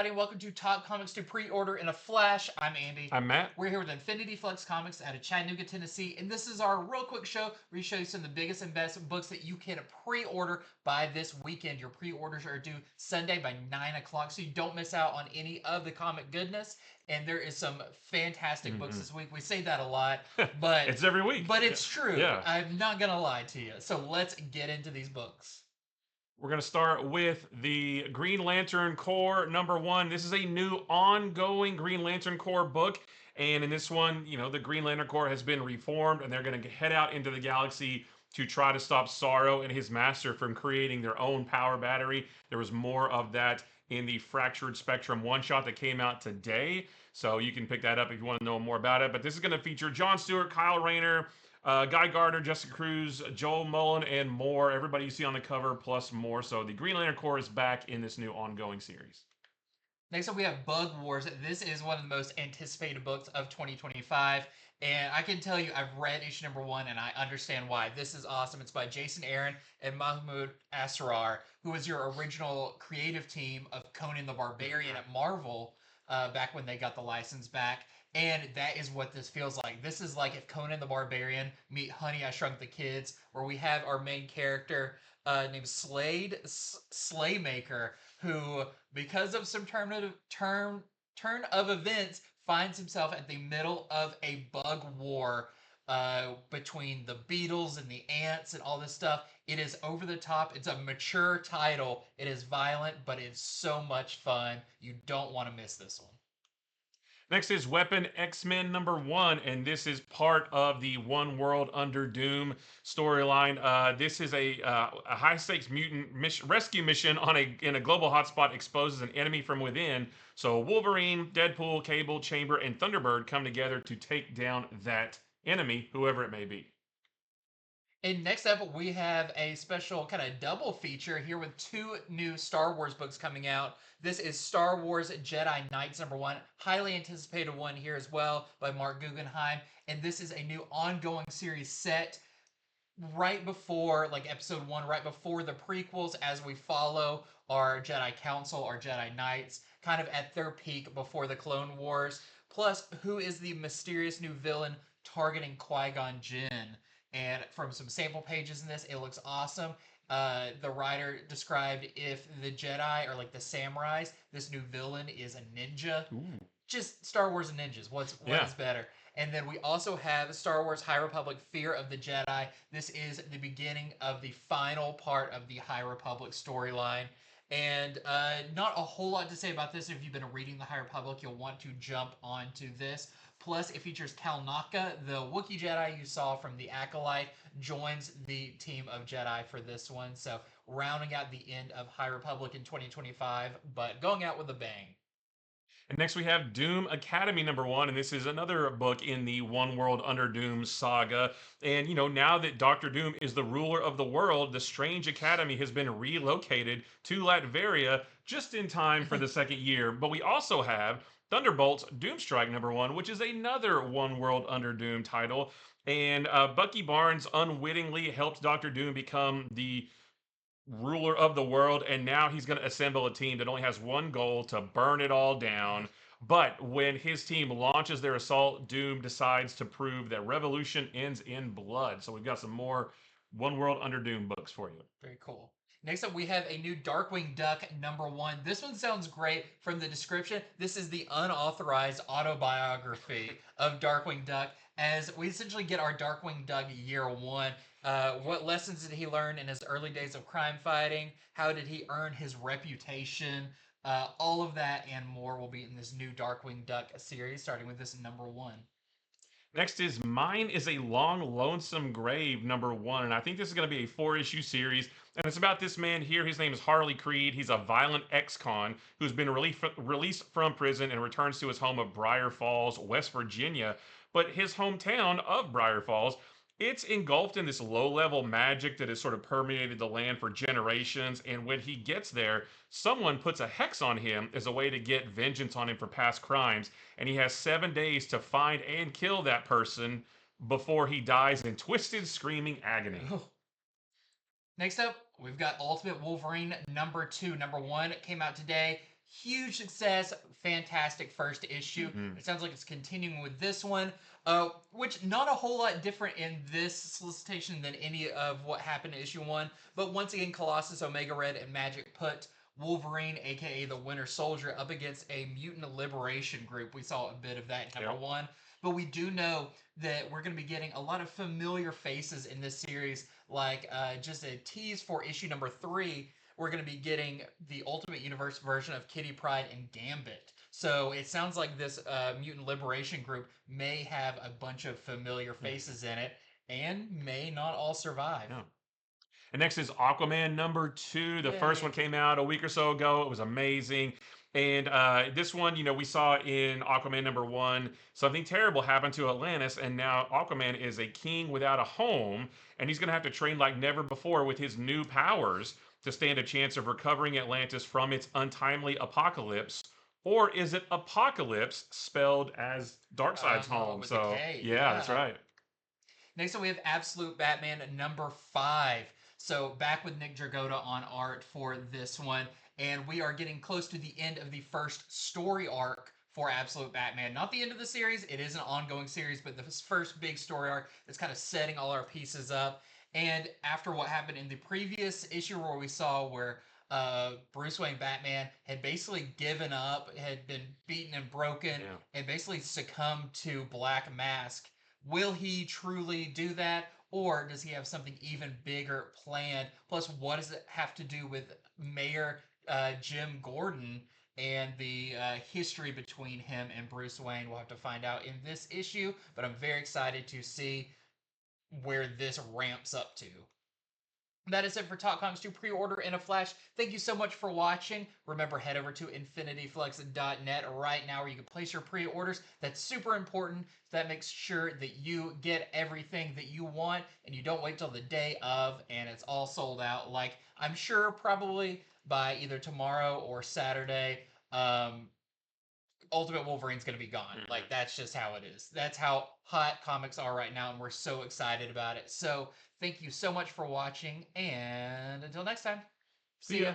everybody, and welcome to Talk Comics to Pre-Order in a Flash. I'm Andy. I'm Matt. We're here with Infinity Flux Comics out of Chattanooga, Tennessee, and this is our real quick show where we show you some of the biggest and best books that you can pre-order by this weekend. Your pre-orders are due Sunday by 9 o'clock, so you don't miss out on any of the comic goodness. And there is some fantastic books this week. We say that a lot, but It's every week. But it's true. Yeah. I'm not gonna lie to you. So let's get into these books. We're going to start with the Green Lantern Corps #1. This is a new ongoing Green Lantern Corps book. And in this one, the Green Lantern Corps has been reformed and they're going to head out into the galaxy to try to stop Sorrow and his master from creating their own power battery. There was more of that in the Fractured Spectrum one-shot that came out today. So you can pick that up if you want to know more about it. But this is going to feature John Stewart, Kyle Rayner, Guy Gardner, Jessica Cruz, Joel Mullen, and more. Everybody you see on the cover, plus more. So the Green Lantern Corps is back in this new ongoing series. Next up, we have Bug Wars. This is one of the most anticipated books of 2025. And I can tell you, I've read issue #1 and I understand why. This is awesome. It's by Jason Aaron and Mahmoud Asrar, who was your original creative team of Conan the Barbarian at Marvel back when they got the license back. And that is what this feels like. This is like if Conan the Barbarian meet Honey, I Shrunk the Kids, where we have our main character named Slaymaker, who, because of some turn of events, finds himself at the middle of a bug war between the beetles and the ants and all this stuff. It is over the top. It's a mature title. It is violent, but it's so much fun. You don't want to miss this one. Next is Weapon X-Men #1, and this is part of the One World Under Doom storyline. This is a high-stakes mutant rescue mission in a global hotspot exposes an enemy from within. So Wolverine, Deadpool, Cable, Chamber, and Thunderbird come together to take down that enemy, whoever it may be. And next up, we have a special kind of double feature here with two new Star Wars books coming out. This is Star Wars Jedi Knights #1, highly anticipated one here as well by Mark Guggenheim. And this is a new ongoing series set right before, like episode 1, right before the prequels, as we follow our Jedi Council, our Jedi Knights, kind of at their peak before the Clone Wars. Plus, who is the mysterious new villain targeting Qui-Gon Jinn? And from some sample pages in this, it looks awesome. The writer described if the Jedi are like the samurais, this new villain is a ninja. Ooh. Just Star Wars and ninjas. What is better? And then we also have Star Wars High Republic Fear of the Jedi. This is the beginning of the final part of the High Republic storyline. And not a whole lot to say about this. If you've been reading the High Republic, you'll want to jump onto this. Plus, it features Cal Naka, the Wookiee Jedi you saw from The Acolyte, joins the team of Jedi for this one. So, rounding out the end of High Republic in 2025, but going out with a bang. And next we have Doom Academy #1, and this is another book in the One World Under Doom saga. And now that Doctor Doom is the ruler of the world, the Strange Academy has been relocated to Latveria just in time for the second year. But we also have Thunderbolts Doomstrike #1, which is another One World Under Doom title. And Bucky Barnes unwittingly helped Doctor Doom become the ruler of the world, and now he's going to assemble a team that only has one goal: to burn it all down. But when his team launches their assault, Doom decides to prove that revolution ends in blood. So we've got some more One World Under Doom books for you. Very cool. Next up, we have a new Darkwing Duck #1. This one sounds great from the description. This is the unauthorized autobiography of Darkwing Duck, as we essentially get our Darkwing Duck year 1. What lessons did he learn in his early days of crime fighting? How did he earn his reputation? All of that and more will be in this new Darkwing Duck series, starting with this #1. Next is Mine is a Long Lonesome Grave #1, and I think this is going to be a 4-issue series, and it's about this man here. His name is Harley Creed. He's a violent ex-con who's been released from prison and returns to his home of Briar Falls, West Virginia. But his hometown of Briar Falls, it's engulfed in this low-level magic that has sort of permeated the land for generations, and when he gets there, someone puts a hex on him as a way to get vengeance on him for past crimes, and he has 7 days to find and kill that person before he dies in twisted, screaming agony. Next up, we've got Ultimate Wolverine #2. #1 came out today. huge success, fantastic first issue. Mhm. It sounds like it's continuing with this one, which not a whole lot different in this solicitation than any of what happened in issue 1. But once again, Colossus, Omega Red, and Magic put Wolverine, aka the Winter Soldier, up against a mutant liberation group. We saw a bit of that in number Yep. 1. But we do know that we're going to be getting a lot of familiar faces in this series, like just a tease for issue number 3. We're going to be getting the Ultimate Universe version of Kitty Pryde and Gambit. So it sounds like this mutant liberation group may have a bunch of familiar faces in it and may not all survive. Yeah. And next is Aquaman #2. The first one Yay. came out a week or so ago. It was amazing. And this one, we saw in Aquaman #1, something terrible happened to Atlantis, and now Aquaman is a king without a home, and he's going to have to train like never before with his new powers to stand a chance of recovering Atlantis from its untimely apocalypse. Or is it apocalypse spelled as Darkseid's home? With the So, K, yeah, that's yeah. right. Next up, we have Absolute Batman number 5. So back with Nick Dragotta on art for this one, and we are getting close to the end of the first story arc for Absolute Batman. Not the end of the series; it is an ongoing series, but the first big story arc that's kind of setting all our pieces up. And after what happened in the previous issue, where we saw where Bruce Wayne Batman had basically given up, had been beaten and broken, Yeah. and basically succumbed to Black Mask. Will he truly do that? Or does he have something even bigger planned? Plus, what does it have to do with Mayor Jim Gordon and the history between him and Bruce Wayne? We'll have to find out in this issue, but I'm very excited to see where this ramps up to. That is it for Talk Comics 2 Pre-Order in a Flash. Thank you so much for watching. Remember, head over to infinityflux.net right now where you can place your pre-orders. That's super important. That makes sure that you get everything that you want and you don't wait till the day of and it's all sold out. Like, I'm sure probably by either tomorrow or Saturday, Ultimate Wolverine's going to be gone. Mhm. Like, that's just how it is. That's how hot comics are right now, and we're so excited about it. So, thank you so much for watching, and until next time, See see ya. ya.